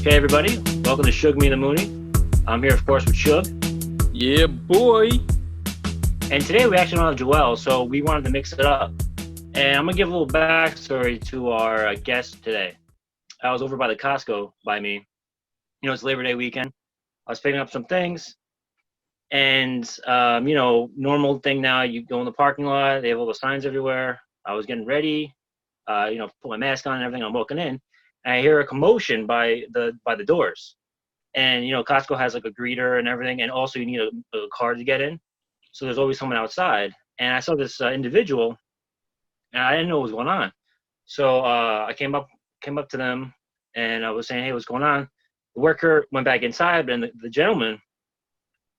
Hey everybody, welcome to Suge, Me, and the Mooney. I'm here, of course, with Suge. Yeah, boy. And today we actually don't have Joel, so we wanted to mix it up. And I'm going to give a little backstory to our guest today. I was over by the Costco by me. You know, it's Labor Day weekend. I was picking up some things. And, normal thing now, you go in the parking lot, they have all the signs everywhere. I was getting ready, put my mask on and everything. I'm walking in. And I hear a commotion by the doors. And, Costco has like a greeter and everything. And also you need a card to get in. So there's always someone outside. And I saw this individual and I didn't know what was going on. So I came up to them and I was saying, hey, what's going on? The worker went back inside, but the gentleman,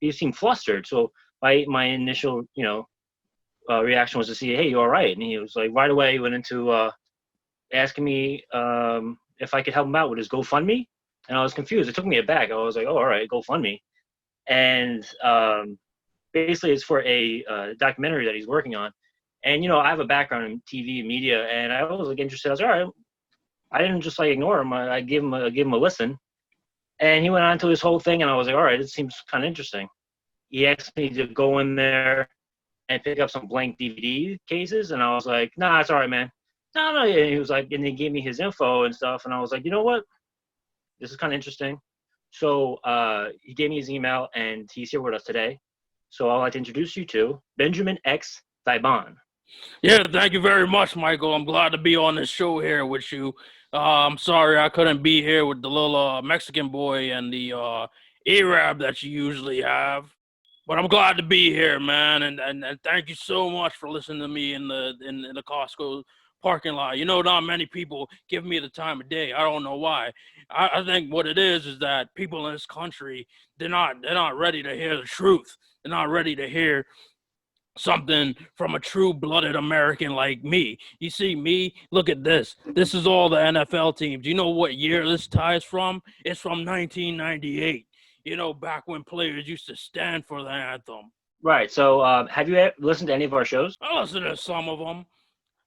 he seemed flustered. So my initial, reaction was to see, hey, you all right? And he was like, right away, he went into asking me if I could help him out with his Gofundme. And I was confused. It took me aback. I was like, oh, all right, GoFundMe. And basically it's for a documentary that he's working on. And, I have a background in TV and media, and I was like interested. I was like, all right. I didn't just like ignore him. I gave him a listen. And he went on to his whole thing, and I was like, all right, it seems kind of interesting. He asked me to go in there and pick up some blank DVD cases, and I was like, nah, it's all right, man. No. And he was like, and he gave me his info and stuff, and I was like, you know what? This is kind of interesting. So he gave me his email, and he's here with us today. So I'd like to introduce you to Benjamin X. Thaibaun. Yeah, thank you very much, Michael. I'm glad to be on this show here with you. I'm sorry I couldn't be here with the little Mexican boy and the Arab that you usually have. But I'm glad to be here, man, and thank you so much for listening to me in the Costco parking lot. Not many people give me the time of day. I don't know why. I think what it is that people in this country, they're not ready to hear the truth. They're not ready to hear something from a true-blooded American like me. You see me, look at this. This is all the NFL teams. You know what year this ties from? It's from 1998. Back when players used to stand for the anthem. Right. So have you listened to any of our shows? I listen to some of them.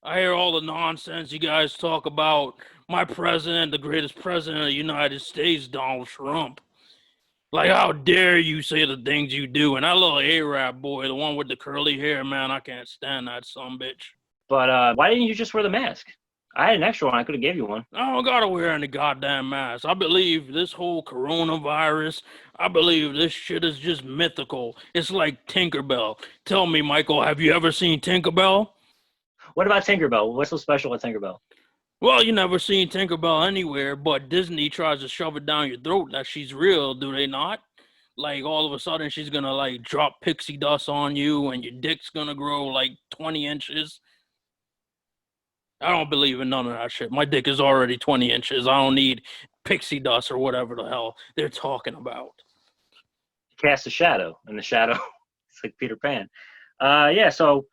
I hear all the nonsense you guys talk about my president, the greatest president of the United States, Donald Trump. Like, how dare you say the things you do? And that little Arab boy, the one with the curly hair, man, I can't stand that sumbitch. But why didn't you just wear the mask? I had an extra one. I could have gave you one. I don't gotta wear any goddamn mask. I believe this whole coronavirus, I believe this shit is just mythical. It's like Tinkerbell. Tell me, Michael, have you ever seen Tinkerbell? What about Tinkerbell? What's so special with Tinkerbell? Well, you never seen Tinkerbell anywhere, but Disney tries to shove it down your throat that she's real, do they not? Like, all of a sudden, she's gonna, like, drop pixie dust on you and your dick's gonna grow, like, 20 inches. I don't believe in none of that shit. My dick is already 20 inches. I don't need pixie dust or whatever the hell they're talking about. Cast a shadow, and the shadow, it's like Peter Pan. So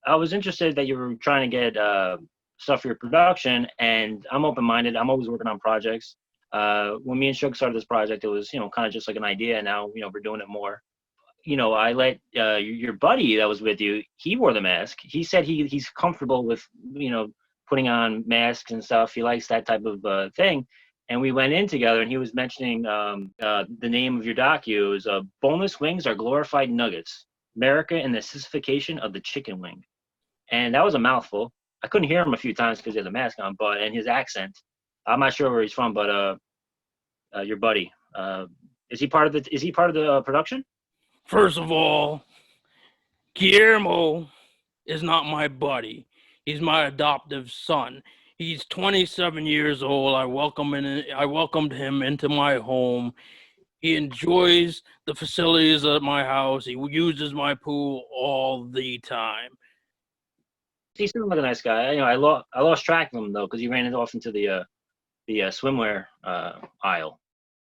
I was interested that you were trying to get stuff for your production, and I'm open-minded. I'm always working on projects. When me and Suge started this project, it was, kind of just like an idea. Now, we're doing it more. I let your buddy that was with you, he wore the mask. He said he's comfortable with, putting on masks and stuff. He likes that type of thing. And we went in together, and he was mentioning the name of your docu is Boneless Wings Are Glorified Nuggets, America and the Specification of the Chicken Wing. And that was a mouthful. I couldn't hear him a few times because he had the mask on, and his accent, I'm not sure where he's from, but your buddy, is he part of the production? First of all, Guillermo is not my buddy. He's my adoptive son. He's 27 years old. I welcomed him into my home. He enjoys the facilities at my house. He uses my pool all the time. He seemed like a nice guy. I lost track of him though because he ran it off into the swimwear aisle.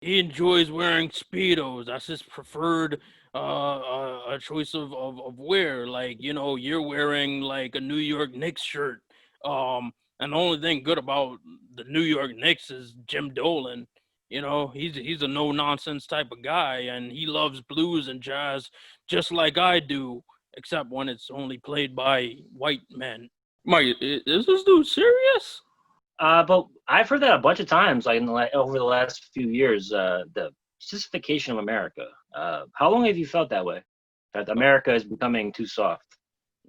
He enjoys wearing Speedos. That's his preferred a choice of wear. Like, you're wearing like a New York Knicks shirt. And the only thing good about the New York Knicks is Jim Dolan. He's a no nonsense type of guy, and he loves blues and jazz just like I do, except when it's only played by white men. Mike, is this dude serious? But I've heard that a bunch of times, like over the last few years. The Specification of America. How long have you felt that way? That America is becoming too soft.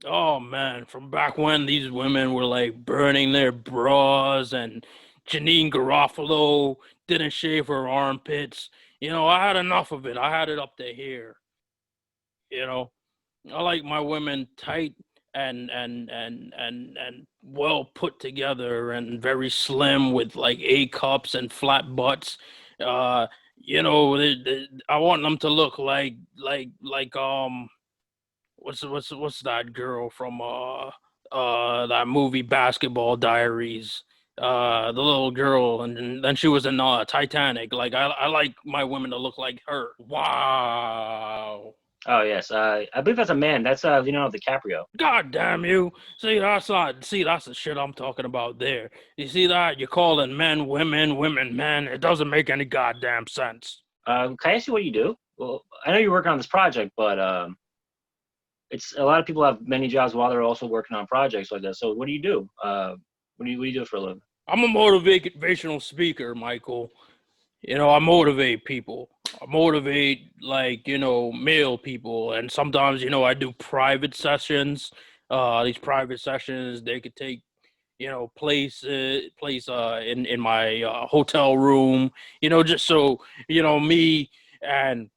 Oh man, from back when these women were like burning their bras and Janine Garofalo didn't shave her armpits. I had enough of it. I had it up to here. You know, I like my women tight and well put together and very slim with like A cups and flat butts. Uh, I want them to look like what's that girl from that movie Basketball Diaries, the little girl, and then she was in Titanic. Like I like my women to look like her. Wow. Oh yes, I believe that's a man. That's Leonardo DiCaprio. God damn you. That's the shit I'm talking about there. You see that? You're calling men women, women men. It doesn't make any goddamn sense. Can I ask you what you do? Well, I know you're working on this project, but it's a lot of people have many jobs while they're also working on projects like that. So what do you do? What do you do for a living? I'm a motivational speaker, Michael. I motivate people. I motivate male people, and sometimes I do private sessions. These private sessions they could take place in my hotel room. Just so me and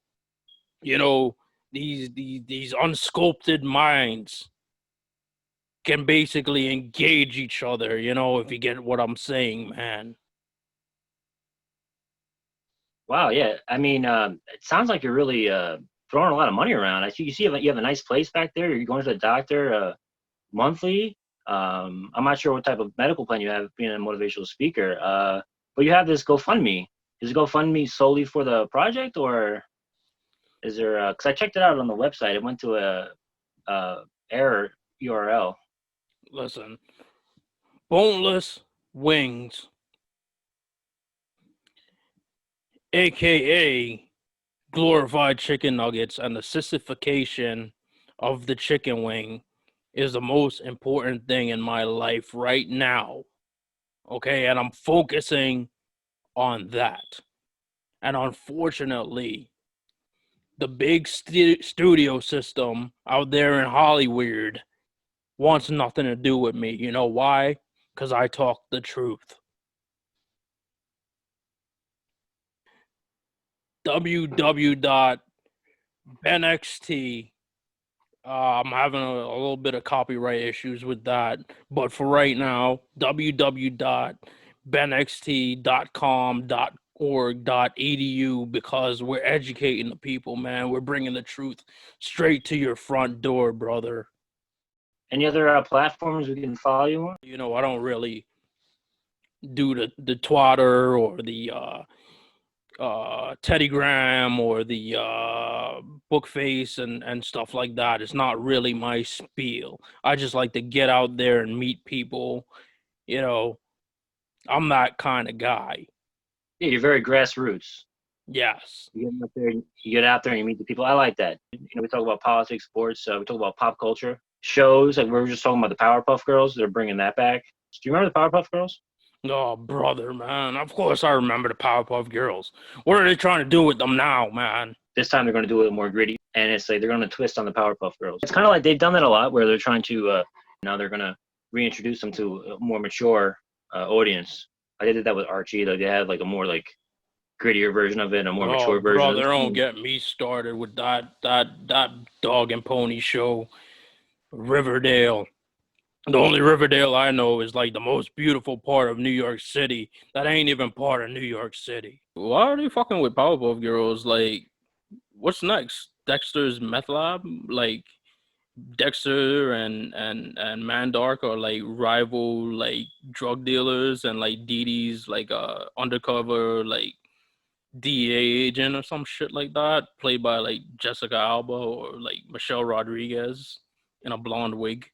you know these unsculpted minds can basically engage each other. If you get what I'm saying, man. Wow, yeah. I mean, it sounds like you're really throwing a lot of money around. I see you have a nice place back there. You're going to the doctor monthly. I'm not sure what type of medical plan you have being a motivational speaker. But you have this GoFundMe. Is GoFundMe solely for the project, or is there? Because I checked it out on the website. It went to a error URL. Listen, boneless wings, aka glorified chicken nuggets, and the sissification of the chicken wing is the most important thing in my life right now. Okay, and I'm focusing on that. And unfortunately, the big studio system out there in Hollywood wants nothing to do with me. You know why? Because I talk the truth. www.benxt. I'm having a little bit of copyright issues with that. But for right now, www.benxt.com.org.edu, because we're educating the people, man. We're bringing the truth straight to your front door, brother. Any other platforms we can follow you on? I don't really do the Twitter or the Teddygram or the Bookface and stuff like that. It's not really my spiel. I just like to get out there and meet people. I'm that kind of guy. Yeah, you're very grassroots. Yes. You get out there and you meet the people. I like that. We talk about politics, sports. We talk about pop culture shows. Like we were just talking about the Powerpuff Girls. They're bringing that back. Do you remember the Powerpuff Girls? Oh, brother, man. Of course I remember the Powerpuff Girls. What are they trying to do with them now, man? This time they're going to do it more gritty, and it's like they're going to twist on the Powerpuff Girls. It's kind of like they've done that a lot, where they're trying to now they're going to reintroduce them to a more mature audience. I did that with Archie. Like they had like a more like grittier version of it, a more mature version. Brother, don't get me started with that dog and pony show, Riverdale. The only Riverdale I know is like the most beautiful part of New York City. That ain't even part of New York City. Why are they fucking with Powerpuff Girls? Like, what's next? Dexter's Meth Lab? Like, Dexter and Mandark are like rival like drug dealers, and like Dee Dee's like undercover like DEA agent or some shit like that, played by like Jessica Alba or like Michelle Rodriguez in a blonde wig.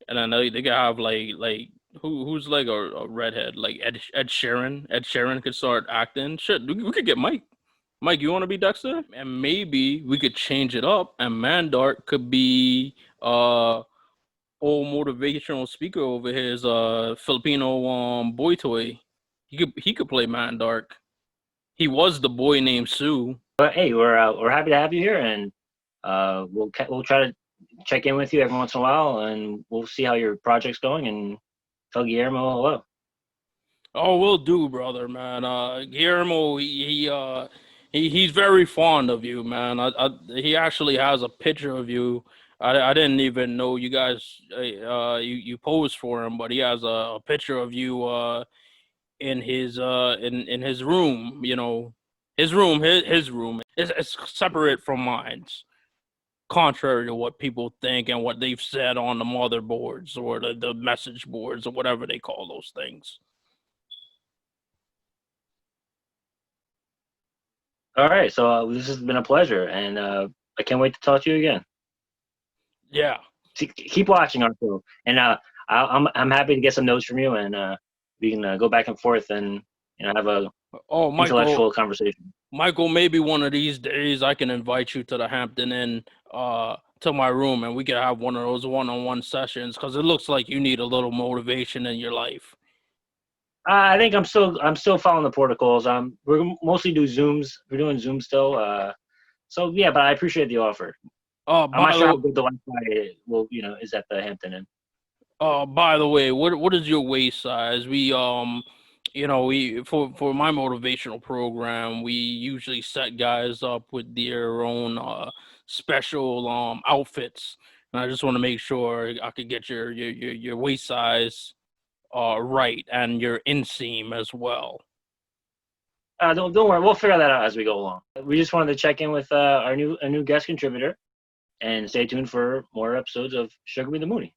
And then they could have like who's like a redhead, like Ed Sheeran. Ed Sheeran could start acting. Shit, we could get Mike. Mike, you want to be Dexter? And maybe we could change it up, and Mandark could be old motivational speaker over here is Filipino boy toy. He could play Man Dark. He was the boy named Sue. But hey, we're happy to have you here, and we'll try to check in with you every once in a while, and we'll see how your project's going, and tell Guillermo hello. Oh, will do, brother, man. Guillermo, he's very fond of you, man. He actually has a picture of you. I didn't even know you guys you posed for him, but he has a picture of you in his room. You know, his room. It's separate from mine's, contrary to what people think and what they've said on the motherboards or the message boards or whatever they call those things. All right, so this has been a pleasure, and I can't wait to talk to you again. Yeah. Keep watching our show, and I'm happy to get some notes from you, and we can go back and forth and have a intellectual conversation. Michael, maybe one of these days I can invite you to the Hampton Inn, to my room, and we can have one of those one-on-one sessions, because it looks like you need a little motivation in your life. I think I'm still following the protocols. We're mostly do Zooms. We're doing Zoom still. So yeah, but I appreciate the offer. I'm not sure how good the Wi-Fi is at the Hampton Inn. By the way, what is your waist size? We we for my motivational program, we usually set guys up with their own special outfits, and I just want to make sure I could get your waist size right, and your inseam as well. Don't worry, we'll figure that out as we go along. We just wanted to check in with a new guest contributor, and stay tuned for more episodes of Sugar Be the Mooney.